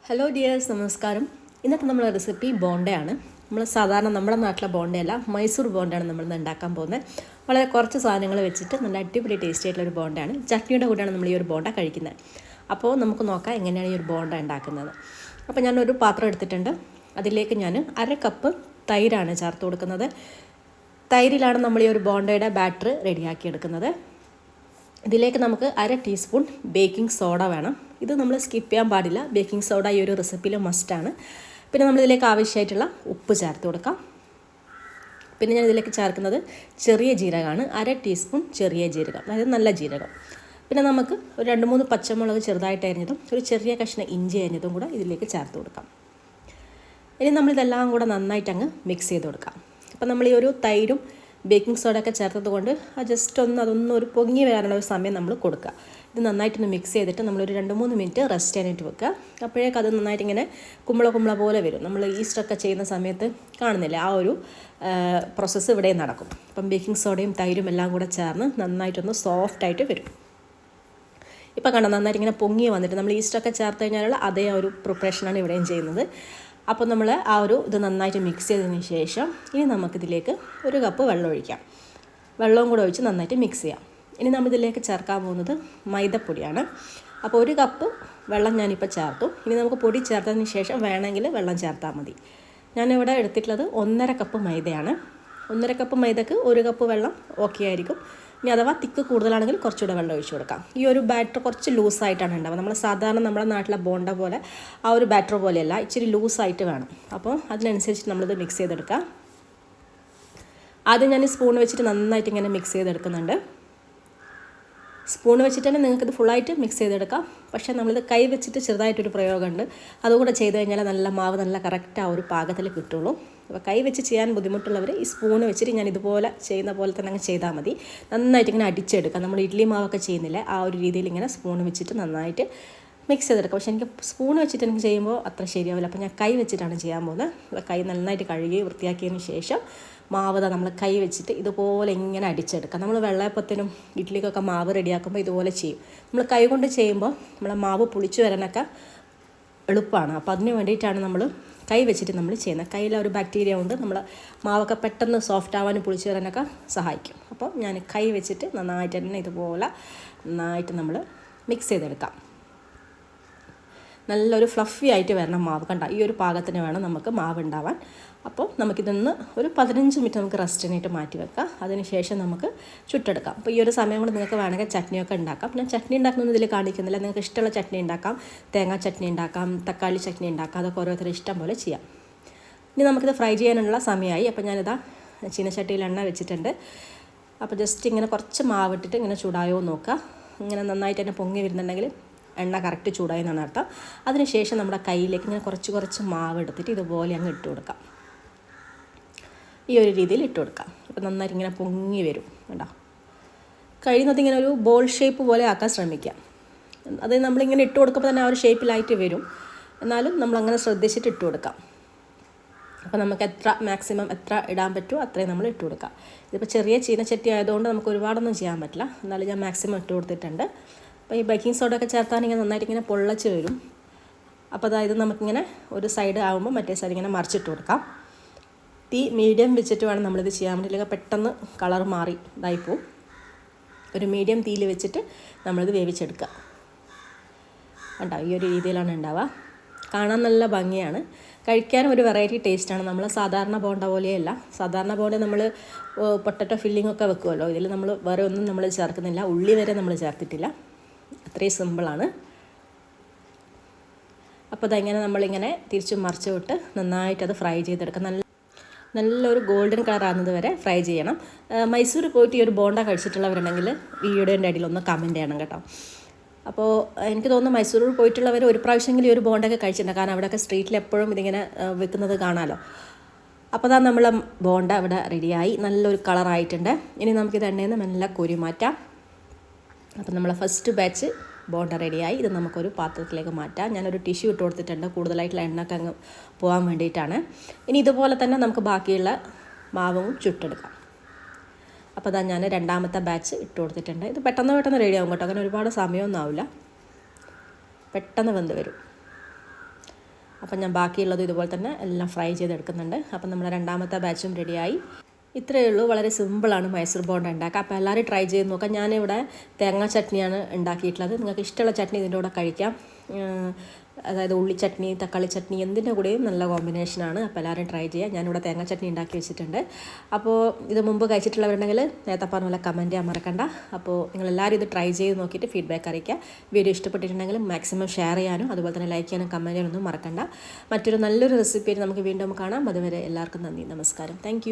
Hello dears, നമസ്കാരം. ഇന്നത്തെ നമ്മളെ റെസിപ്പി ബോണ്ടയാണ്. നമ്മൾ സാധാരണ നമ്മുടെ നാട്ടിലെ ബോണ്ടയല്ല, മൈസൂർ ബോണ്ടയാണ് നമ്മളിന്ന് ഉണ്ടാക്കാൻ പോകുന്നത്. വളരെ കുറച്ച് സാധനങ്ങൾ വെച്ചിട്ട് നല്ല അടിപൊളി ടേസ്റ്റി ആയിട്ടുള്ളൊരു ബോണ്ടയാണ്. ചട്നിയുടെ കൂടെയാണ് നമ്മൾ ഈ ഒരു ബോണ്ട കഴിക്കുന്നത്. അപ്പോൾ നമുക്ക് നോക്കാം എങ്ങനെയാണ് ഈ ഒരു ബോണ്ട ഉണ്ടാക്കുന്നത്. അപ്പോൾ ഞാനൊരു പാത്രം എടുത്തിട്ടുണ്ട്. അതിലേക്ക് ഞാൻ 1/2 കപ്പ് തൈരാണ് ചേർത്ത് കൊടുക്കുന്നത്. തൈരിലാണ് നമ്മൾ ഈ ഒരു ബോണ്ടയുടെ ബാറ്റർ റെഡിയാക്കി എടുക്കുന്നത്. ഇതിലേക്ക് നമുക്ക് 1/2 ടീസ്പൂൺ ബേക്കിംഗ് സോഡ വേണം. ഇത് നമ്മൾ സ്കിപ്പ് ചെയ്യാൻ പാടില്ല. ബേക്കിംഗ് സോഡ ഈ ഒരു റെസിപ്പിയിൽ മസ്റ്റാണ്. പിന്നെ നമ്മളിതിലേക്ക് ആവശ്യമായിട്ടുള്ള ഉപ്പ് ചേർത്ത് കൊടുക്കാം. പിന്നെ ഞാൻ ഇതിലേക്ക് ചേർക്കുന്നത് ചെറിയ ജീരകമാണ്. 1/2 ടീസ്പൂൺ ചെറിയ ജീരകം, അതായത് നല്ല ജീരകം. പിന്നെ നമുക്ക് ഒരു 2-3 പച്ചമുളക് ചെറുതായിട്ട് അരിഞ്ഞതും ഒരു ചെറിയ കഷ്ണം ഇഞ്ചി അരിഞ്ഞതും കൂടെ ഇതിലേക്ക് ചേർത്ത് കൊടുക്കാം. ഇനി നമ്മളിതെല്ലാം കൂടെ നന്നായിട്ട് അങ്ങ് മിക്സ് ചെയ്ത് കൊടുക്കാം. അപ്പോൾ നമ്മൾ ഈ ഒരു തൈരും ബേക്കിംഗ് സോഡ ഒക്കെ ചേർത്തത് കൊണ്ട് അതൊന്നും ഒരു പൊങ്ങി വരാനുള്ള ഒരു സമയം നമ്മൾ കൊടുക്കുക. ഇത് നന്നായിട്ടൊന്ന് മിക്സ് ചെയ്തിട്ട് നമ്മളൊരു 2-3 മിനിറ്റ് റെസ്റ്റ് ചെയ്യാനായിട്ട് വെക്കുക. അപ്പോഴേക്കും അത് നന്നായിട്ട് ഇങ്ങനെ കുമ്പള പോലെ വരും. നമ്മൾ ഈസ്റ്റൊക്കെ ചെയ്യുന്ന സമയത്ത് കാണുന്നില്ല, ആ ഒരു പ്രോസസ്സ് ഇവിടെ നടക്കും. അപ്പം ബേക്കിംഗ് സോഡയും തൈരും എല്ലാം കൂടെ ചേർന്ന് നന്നായിട്ടൊന്ന് സോഫ്റ്റായിട്ട് വരും. ഇപ്പം കണ്ടോ, നന്നായിട്ട് ഇങ്ങനെ പൊങ്ങി വന്നിട്ട് നമ്മൾ ഈസ്റ്റൊക്കെ ചേർത്ത് കഴിഞ്ഞാലുള്ള അതേ ഒരു പ്രിപ്പറേഷനാണ് ഇവിടെയും ചെയ്യുന്നത്. അപ്പോൾ നമ്മൾ ഇത് നന്നായിട്ട് മിക്സ് ചെയ്തതിന് ശേഷം ഇനി നമുക്കിതിലേക്ക് 1 കപ്പ് വെള്ളം ഒഴിക്കാം. വെള്ളവും കൂടെ ഒഴിച്ച് നന്നായിട്ട് മിക്സ് ചെയ്യാം. ഇനി നമ്മളിതിലേക്ക് ചേർക്കാൻ പോകുന്നത് മൈദപ്പൊടിയാണ്. അപ്പോൾ 1 കപ്പ് വെള്ളം ഞാനിപ്പോൾ ചേർത്തു. ഇനി നമുക്ക് പൊടി ചേർത്തതിന് ശേഷം വേണമെങ്കിൽ വെള്ളം ചേർത്താൽ മതി. ഞാനിവിടെ എടുത്തിട്ടുള്ളത് 1.5 കപ്പ് മൈദയാണ്. 1.5 കപ്പ് മൈദക്ക് 1 കപ്പ് വെള്ളം ഓക്കെ ആയിരിക്കും. ഇനി അഥവാ തിക്ക് കൂടുതലാണെങ്കിൽ കുറച്ചുകൂടെ വെള്ളം ഒഴിച്ച് കൊടുക്കാം. ഈ ഒരു ബാറ്റർ കുറച്ച് ലൂസായിട്ടാണ് ഉണ്ടാവുക. നമ്മൾ സാധാരണ നമ്മുടെ നാട്ടിലെ ബോണ്ട പോലെ ആ ഒരു ബാറ്റർ പോലെയല്ല, ഇച്ചിരി ലൂസായിട്ട് വേണം. അപ്പോൾ അതിനനുസരിച്ച് നമ്മളിത് മിക്സ് ചെയ്തെടുക്കാം. ആദ്യം ഞാൻ സ്പൂൺ വെച്ചിട്ട് നന്നായിട്ട് ഇങ്ങനെ മിക്സ് ചെയ്തെടുക്കുന്നുണ്ട്. സ്പൂൺ വെച്ചിട്ട് തന്നെ നിങ്ങൾക്കിത് ഫുള്ളായിട്ട് മിക്സ് ചെയ്തെടുക്കാം. പക്ഷേ നമ്മളിത് കൈ വെച്ചിട്ട് ചെറുതായിട്ടൊരു പ്രയോഗമുണ്ട്. അതുകൂടെ ചെയ്ത് കഴിഞ്ഞാൽ മാവ് നല്ല കറക്റ്റ് ആ ഒരു പാകത്തിൽ കിട്ടുള്ളൂ. അപ്പോൾ കൈ വെച്ച് ചെയ്യാൻ ബുദ്ധിമുട്ടുള്ളവർ ഈ സ്പൂൺ വെച്ചിട്ട് ഞാൻ ഇതുപോലെ ചെയ്യുന്ന പോലെ തന്നെ അങ്ങ് ചെയ്താൽ മതി. നന്നായിട്ട് ഇങ്ങനെ അടിച്ചെടുക്കാം. നമ്മൾ ഇഡ്ഡലി മാവൊക്കെ ചെയ്യുന്നില്ല, ആ ഒരു രീതിയിൽ ഇങ്ങനെ സ്പൂൺ വെച്ചിട്ട് നന്നായിട്ട് മിക്സ് ചെയ്തെടുക്കാം. പക്ഷേ എനിക്ക് സ്പൂൺ വെച്ചിട്ട് എനിക്ക് ചെയ്യുമ്പോൾ അത്ര ശരിയാവില്ല. അപ്പോൾ ഞാൻ കൈ വെച്ചിട്ടാണ് ചെയ്യാൻ പോകുന്നത്. കൈ നന്നായിട്ട് കഴുകി വൃത്തിയാക്കിയതിന് ശേഷം മാവ് നമ്മൾ കൈ വെച്ചിട്ട് ഇതുപോലെ ഇങ്ങനെ അടിച്ചെടുക്കാം. നമ്മൾ വെള്ളയപ്പത്തിനും ഇഡ്ഡലിക്കൊക്കെ മാവ് റെഡിയാക്കുമ്പോൾ ഇതുപോലെ ചെയ്യും. നമ്മൾ കൈ കൊണ്ട് ചെയ്യുമ്പോൾ നമ്മളെ മാവ് പുളിച്ച് വരാനൊക്കെ എളുപ്പമാണ്. അപ്പോൾ അതിന് വേണ്ടിയിട്ടാണ് നമ്മൾ കൈ വെച്ചിട്ട് നമ്മൾ ചെയ്യുന്നത്. കയ്യിലെ ഒരു ബാക്ടീരിയ കൊണ്ട് നമ്മൾ മാവൊക്കെ പെട്ടെന്ന് സോഫ്റ്റ് ആവാനും പുളിച്ച് വരാനൊക്കെ സഹായിക്കും. അപ്പോൾ ഞാൻ കൈ വെച്ചിട്ട് നന്നായിട്ട് തന്നെ ഇതുപോലെ നന്നായിട്ട് നമ്മൾ മിക്സ് ചെയ്തെടുക്കാം. നല്ലൊരു ഫ്ലഫി ആയിട്ട് വരണം മാവ്. കണ്ട, ഈ ഒരു പാകത്തിന് വേണം നമുക്ക് മാവ് ഉണ്ടാവാൻ. അപ്പോൾ നമുക്കിതൊന്ന് ഒരു 15 മിനിറ്റ് നമുക്ക് റെസ്റ്റിനായിട്ട് മാറ്റി വെക്കാം. അതിനുശേഷം നമുക്ക് ചുട്ടെടുക്കാം. അപ്പോൾ ഈ ഒരു സമയം കൊണ്ട് നിങ്ങൾക്ക് വേണമെങ്കിൽ ചട്നിയൊക്കെ ഉണ്ടാക്കാം. ഞാൻ ചട്നി ഉണ്ടാക്കുന്നത് ഇതിൽ കാണിക്കുന്നില്ല. നിങ്ങൾക്ക് ഇഷ്ടമുള്ള ചട്നി ഉണ്ടാക്കാം. തേങ്ങാ ചട്നി ഉണ്ടാക്കാം, തക്കാളി ചട്നി ഉണ്ടാക്കാം. അതൊക്കെ ഓരോരുത്തരും ഇഷ്ടം പോലെ ചെയ്യാം. ഇനി നമുക്കിത് ഫ്രൈ ചെയ്യാനുള്ള സമയമായി. അപ്പോൾ ഞാനിതാ ചീനച്ചട്ടിയിൽ എണ്ണ വെച്ചിട്ടുണ്ട്. അപ്പോൾ ജസ്റ്റ് ഇങ്ങനെ കുറച്ച് മാവിട്ടിട്ട് ഇങ്ങനെ ചൂടായോ നോക്കുക. ഇങ്ങനെ നന്നായിട്ട് തന്നെ പൊങ്ങി വരുന്നുണ്ടെങ്കിൽ എണ്ണ കറക്റ്റ് ചൂടായി എന്നാണ് അർത്ഥം. അതിനുശേഷം നമ്മുടെ കയ്യിലേക്ക് ഇങ്ങനെ കുറച്ച് മാവ് എടുത്തിട്ട് ഇതുപോലെ അങ്ങ് ഇട്ട് കൊടുക്കാം. ഈ ഒരു രീതിയിൽ ഇട്ട് കൊടുക്കാം. അപ്പോൾ നന്നായിട്ട് ഇങ്ങനെ പൊങ്ങി വരും. കേട്ടോ, കഴിയുന്നത് ഇങ്ങനെ ഒരു ബോൾ ഷേപ്പ് പോലെ ആക്കാൻ ശ്രമിക്കാം. അത് നമ്മളിങ്ങനെ ഇട്ട് കൊടുക്കുമ്പോൾ തന്നെ ആ ഒരു ഷേപ്പിലായിട്ട് വരും. എന്നാലും നമ്മളങ്ങനെ ശ്രദ്ധിച്ചിട്ട് ഇട്ട് കൊടുക്കാം. അപ്പോൾ നമുക്ക് മാക്സിമം എത്ര ഇടാൻ പറ്റുമോ അത്രയും നമ്മൾ ഇട്ട് കൊടുക്കാം. ഇതിപ്പോൾ ചെറിയ ചീനച്ചട്ടി ആയതുകൊണ്ട് നമുക്ക് ഒരുപാടൊന്നും ചെയ്യാൻ പറ്റില്ല. എന്നാലും ഞാൻ മാക്സിമം ഇട്ട് കൊടുത്തിട്ടുണ്ട്. അപ്പോൾ ഈ ബേക്കിംഗ് സോഡ ഒക്കെ ചേർത്താണെങ്കിൽ നന്നായിട്ട് ഇങ്ങനെ പൊള്ളച്ച് വരും. അപ്പോൾ അതായത് നമുക്കിങ്ങനെ ഒരു സൈഡ് ആകുമ്പോൾ മറ്റേ സൈഡ് ഇങ്ങനെ മറിച്ചിട്ട് കൊടുക്കാം. തീ മീഡിയം വെച്ചിട്ട് വേണം നമ്മളിത് ചെയ്യാൻ വേണ്ടി, അല്ലെങ്കിൽ പെട്ടെന്ന് കളർ മാറി ഇതായിപ്പോവും. ഒരു മീഡിയം തീയിൽ വെച്ചിട്ട് നമ്മളിത് വേവിച്ചെടുക്കുക. ഉണ്ടാവും ഈ ഒരു രീതിയിലാണ് ഉണ്ടാവുക. കാണാൻ നല്ല ഭംഗിയാണ്, കഴിക്കാനും ഒരു വെറൈറ്റി ടേസ്റ്റാണ്. നമ്മൾ സാധാരണ ബോണ്ട പോലെയല്ല. സാധാരണ ബോണ്ട നമ്മൾ പൊട്ടറ്റോ ഫില്ലിംഗ് ഒക്കെ വെക്കുമല്ലോ. ഇതിൽ നമ്മൾ വേറെ ഒന്നും നമ്മൾ ചേർക്കുന്നില്ല. ഉള്ളി വരെ നമ്മൾ ചേർത്തിട്ടില്ല. അത്രയും സിമ്പിളാണ്. അപ്പോൾ അതങ്ങനെ നമ്മളിങ്ങനെ തിരിച്ചും മറിച്ച് വിട്ട് നന്നായിട്ടത് ഫ്രൈ ചെയ്തെടുക്കാം. നല്ലൊരു ഗോൾഡൻ കളർ ആകുന്നത് വരെ ഫ്രൈ ചെയ്യണം. മൈസൂർ പോയിട്ട് ഈ ഒരു ബോണ്ട കഴിച്ചിട്ടുള്ളവരുണ്ടെങ്കിൽ വീഡിയോൻ്റെ അടിയിൽ ഒന്ന് കമൻറ്റ് ചെയ്യണം കേട്ടോ. അപ്പോൾ എനിക്ക് തോന്നുന്നു മൈസൂരിൽ പോയിട്ടുള്ളവർ ഒരു പ്രാവശ്യമെങ്കിലും ഈ ഒരു ബോണ്ടൊക്കെ കഴിച്ചിട്ടുണ്ട്. കാരണം അവിടെയൊക്കെ സ്ട്രീറ്റിൽ എപ്പോഴും ഇതിങ്ങനെ വെക്കുന്നത് കാണാമല്ലോ. അപ്പോൾ അതാ നമ്മൾ ബോണ്ട ഇവിടെ റെഡിയായി നല്ലൊരു കളറായിട്ടുണ്ട്. ഇനി നമുക്കിത് എണ്ണയിൽ നിന്ന് മെല്ലെ കോരി മാറ്റാം. അപ്പോൾ നമ്മൾ ഫസ്റ്റ് ബാച്ച് ബോണ്ട റെഡിയായി. ഇത് നമുക്കൊരു പാത്രത്തിലേക്ക് മാറ്റാം. ഞാനൊരു ടിഷ്യൂ ഇട്ട് കൊടുത്തിട്ടുണ്ട്, കൂടുതലായിട്ടുള്ള എണ്ണയൊക്കെ അങ്ങ് പോകാൻ വേണ്ടിയിട്ടാണ്. ഇനി ഇതുപോലെ തന്നെ നമുക്ക് ബാക്കിയുള്ള മാവും ചുട്ടെടുക്കാം. അപ്പോൾ അതാ ഞാൻ രണ്ടാമത്തെ ബാച്ച് ഇട്ട് കൊടുത്തിട്ടുണ്ട്. ഇത് പെട്ടെന്ന് റെഡിയാകും കേട്ടോ. അങ്ങനെ ഒരുപാട് സമയമൊന്നും ആവില്ല, പെട്ടെന്ന് വെന്ത് വരും. അപ്പം ഞാൻ ബാക്കിയുള്ളത് ഇതുപോലെ തന്നെ എല്ലാം ഫ്രൈ ചെയ്തെടുക്കുന്നുണ്ട്. അപ്പം നമ്മുടെ രണ്ടാമത്തെ ബാച്ചും റെഡിയായി. ഇത്രയേ ഉള്ളൂ. വളരെ സിമ്പിളാണ് മൈസൂർ ബോണ്ട ഉണ്ടാക്കുക. അപ്പോൾ എല്ലാവരും ട്രൈ ചെയ്ത് നോക്കാം. ഞാനിവിടെ തേങ്ങാ ചട്നിയാണ് ഉണ്ടാക്കിയിട്ടുള്ളത്. നിങ്ങൾക്ക് ഇഷ്ടമുള്ള ചട്നി ഇതിൻ്റെ കൂടെ കഴിക്കാം. അതായത് ഉള്ളി ചട്നി, തക്കാളി ചട്നി എന്തിൻ്റെ കൂടെയും നല്ല കോമ്പിനേഷനാണ്. അപ്പോൾ എല്ലാവരും ട്രൈ ചെയ്യുക. ഞാനിവിടെ തേങ്ങാ ചട്നി ഉണ്ടാക്കി വെച്ചിട്ടുണ്ട്. അപ്പോൾ ഇത് മുമ്പ് കഴിച്ചിട്ടുള്ളവരുണ്ടെങ്കിൽ നേരത്തെ പറഞ്ഞ പോലെ കമൻറ്റ് ചെയ്യാൻ മറക്കണ്ട. അപ്പോൾ നിങ്ങളെല്ലാവരും ഇത് ട്രൈ ചെയ്ത് നോക്കിയിട്ട് ഫീഡ്ബാക്ക് അറിയിക്കുക. വീഡിയോ ഇഷ്ടപ്പെട്ടിട്ടുണ്ടെങ്കിൽ മാക്സിമം ഷെയർ ചെയ്യാനും അതുപോലെ തന്നെ ലൈക്ക് ചെയ്യാനും കമൻറ്റ് ചെയ്യാനൊന്നും മറക്കണ്ട. മറ്റൊരു നല്ലൊരു റെസിപ്പിയായിട്ട് നമുക്ക് വീണ്ടും കാണാം. അതുവരെ എല്ലാവർക്കും നന്ദി, നമസ്കാരം. താങ്ക്